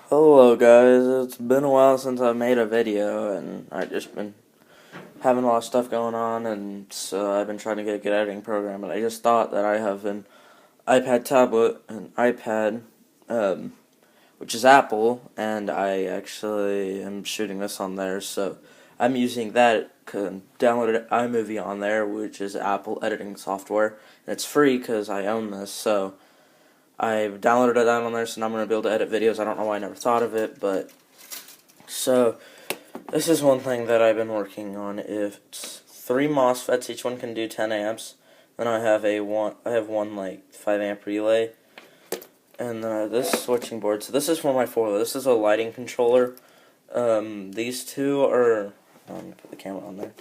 Hello guys, it's been a while since I made a video and I just been having a lot of stuff going on, and so I've been trying to get a good editing program, and I just thought that I have an iPad tablet, an iPad, which is Apple, and I actually am shooting this on there, so I'm using that, downloaded iMovie on there, which is Apple editing software, and it's free because I own this, so I've downloaded that on there, so now I'm going to be able to edit videos. I don't know why I never thought of it, but so this is one thing that I've been working on. If it's 3 MOSFETs, each one can do 10 amps. Then I have one like 5 amp relay, and then this switching board. So this is for my 4-wheeler. This is a lighting controller. These two are. I'm gonna put the camera on there.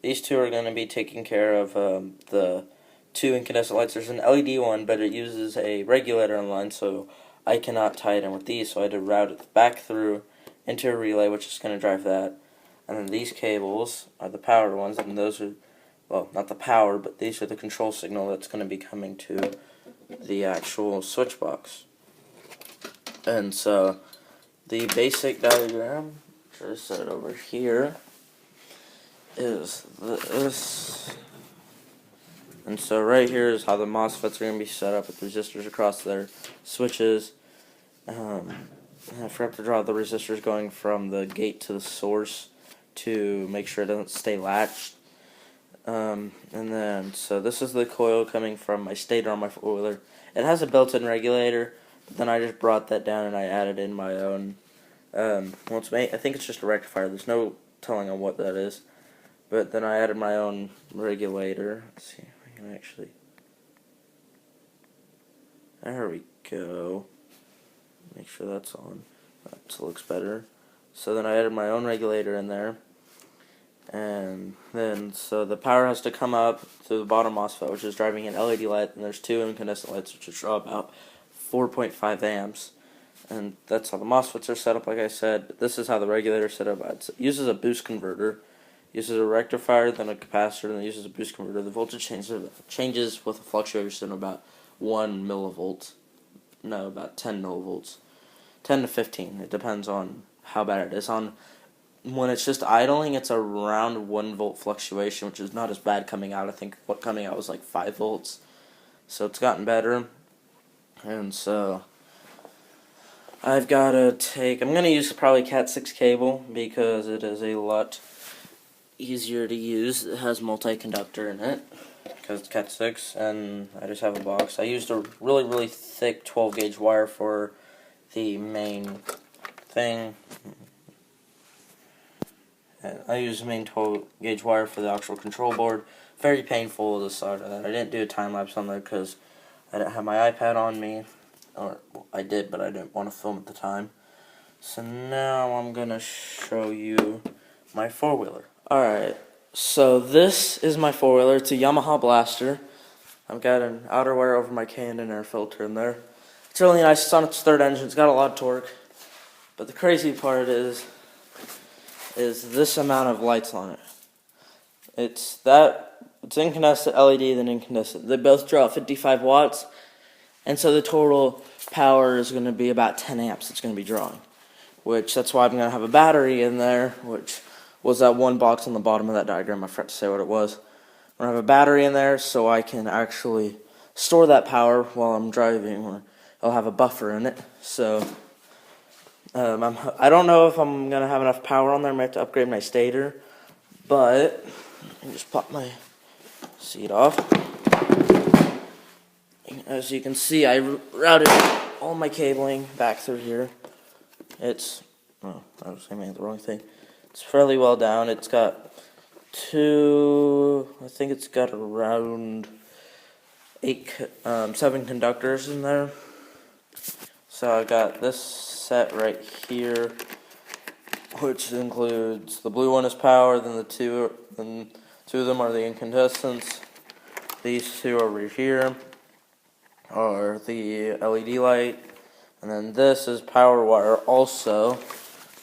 These two are going to be taking care of the 2 incandescent lights. There's an LED one, but it uses a regulator in line, so I cannot tie it in with these, so I had to route it back through into a relay, which is going to drive that. And then these cables are the power ones, and those are, well, not the power, but these are the control signal that's going to be coming to the actual switch box. And so the basic diagram, try to set it over here, is this. And so right here is how the MOSFETs are going to be set up with resistors across their switches. I forgot to draw the resistors going from the gate to the source to make sure it doesn't stay latched. And then, so this is the coil coming from my stator on my 4-wheeler. It has a built-in regulator, but then I just brought that down and I added in my own. I think it's just a rectifier. There's no telling on what that is. But then I added my own regulator. Let's see if I can actually. There we go. Make sure that's on. That looks better. So then I added my own regulator in there. And then, so the power has to come up through the bottom MOSFET, which is driving an LED light, and there's 2 incandescent lights, which will draw about 4.5 amps. And that's how the MOSFETs are set up, like I said. This is how the regulator is set up. It uses a boost converter. Uses a rectifier, then a capacitor, then uses a boost converter. The voltage changes with a fluctuation of about 1 millivolts. No, about 10 millivolts. 10 to 15. It depends on how bad it is. When it's just idling, it's around 1 volt fluctuation, which is not as bad coming out. I think what coming out was like 5 volts. So it's gotten better. And so I'm going to use probably Cat 6 cable because it is a lot easier to use. It has multi-conductor in it because it's Cat 6, and I just have a box. I used a really thick 12 gauge wire for the main thing. And I used the main 12 gauge wire for the actual control board. Very painful to solder that. I didn't do a time lapse on there because I didn't have my iPad on me, or well, I did, but I didn't want to film at the time. So now I'm gonna show you my 4-wheeler. Alright, so this is my 4-wheeler. It's a Yamaha Blaster. I've got an outer wire over my Canon air filter in there. It's really nice. It's on its 3rd engine. It's got a lot of torque. But the crazy part is this amount of lights on it. It's incandescent LED, then incandescent. They both draw 55 watts. And so the total power is going to be about 10 amps it's going to be drawing. That's why I'm going to have a battery in there, which was that one box on the bottom of that diagram. I forgot to say what it was. I'm going to have a battery in there so I can actually store that power while I'm driving, or I'll have a buffer in it. So I don't know if I'm going to have enough power on there. I might have to upgrade my stator, but let me just pop my seat off. As you can see, I routed all my cabling back through here. I was aiming at the wrong thing. It's fairly well down. It's got I think it's got around 7 conductors in there. So I got this set right here, which includes the blue one is power, then two of them are the incandescents. These 2 over here are the LED light, and then this is power wire also.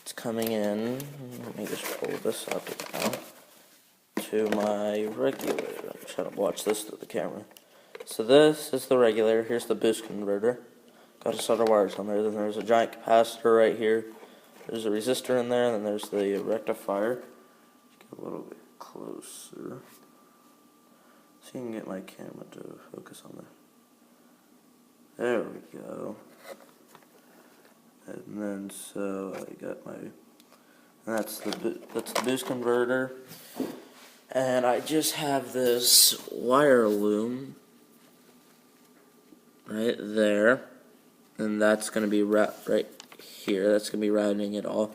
It's coming in, let me just pull this up now, to my regulator. I'm trying to watch this through the camera. So this is the regulator. Here's the boost converter. got a set of wires on there. Then there's a giant capacitor right here. There's a resistor in there, and then there's the rectifier. Get a little bit closer. See if I can get my camera to focus on there. There we go. And then so I got my, and that's the boost converter. And I just have this wire loom right there, and that's going to be right here. That's going to be routing it all.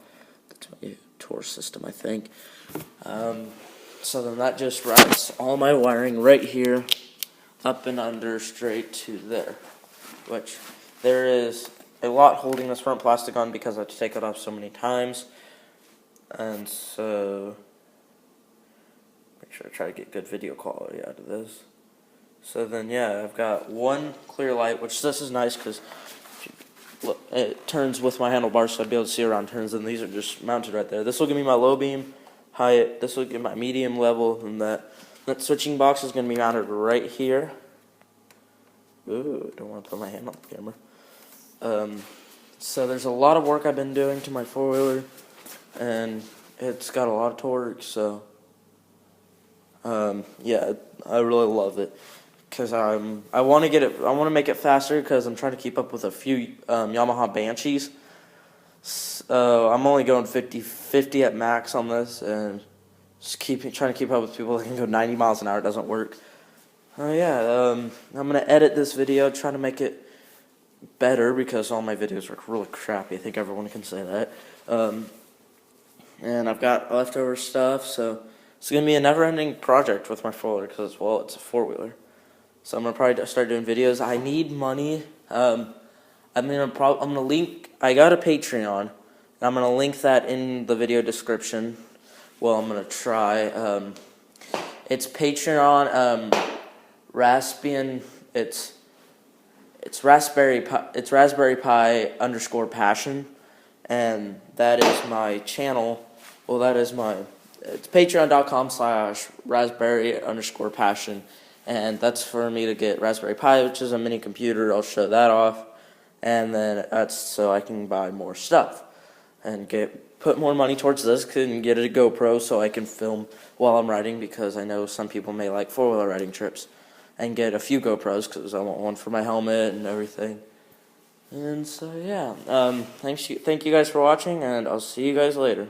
That's my Tor system, I think. So then that just routes all my wiring right here, up and under, straight to there. Which there is a lot holding this front plastic on because I have to take it off so many times. And so make sure I try to get good video quality out of this. So then, yeah, I've got one clear light, which this is nice because look, it turns with my handlebars, so I'd be able to see around turns, and these are just mounted right there. This will give me my low beam height. This will give my medium level, and that switching box is going to be mounted right here. Ooh, don't want to put my hand on the camera. So there's a lot of work I've been doing to my four-wheeler, and it's got a lot of torque, so yeah, I really love it because I want to get it. I want to make it faster because I'm trying to keep up with a few Yamaha Banshees. So I'm only going 50 at max on this, and just trying to keep up with people that can go 90 miles an hour. It doesn't work. Yeah, I'm gonna edit this video, try to make it better because all my videos are really crappy. I think everyone can say that. And I've got leftover stuff, so it's gonna be a never-ending project with my four-wheeler because, well, it's a four-wheeler. So I'm gonna probably start doing videos. I need money. I'm gonna link. I got a Patreon, and I'm gonna link that in the video description. Well, I'm gonna try. It's Patreon. Raspbian. It's Raspberry Pi. It's Raspberry Pi _passion, and that is my channel. Well, that is my. It's patreon.com/raspberry_passion, and that's for me to get Raspberry Pi, which is a mini computer. I'll show that off, and then that's so I can buy more stuff and put more money towards this and get a GoPro so I can film while I'm riding, because I know some people may like four-wheeler riding trips, and get a few GoPros because I want one for my helmet and everything. And so yeah, thank you guys for watching, and I'll see you guys later.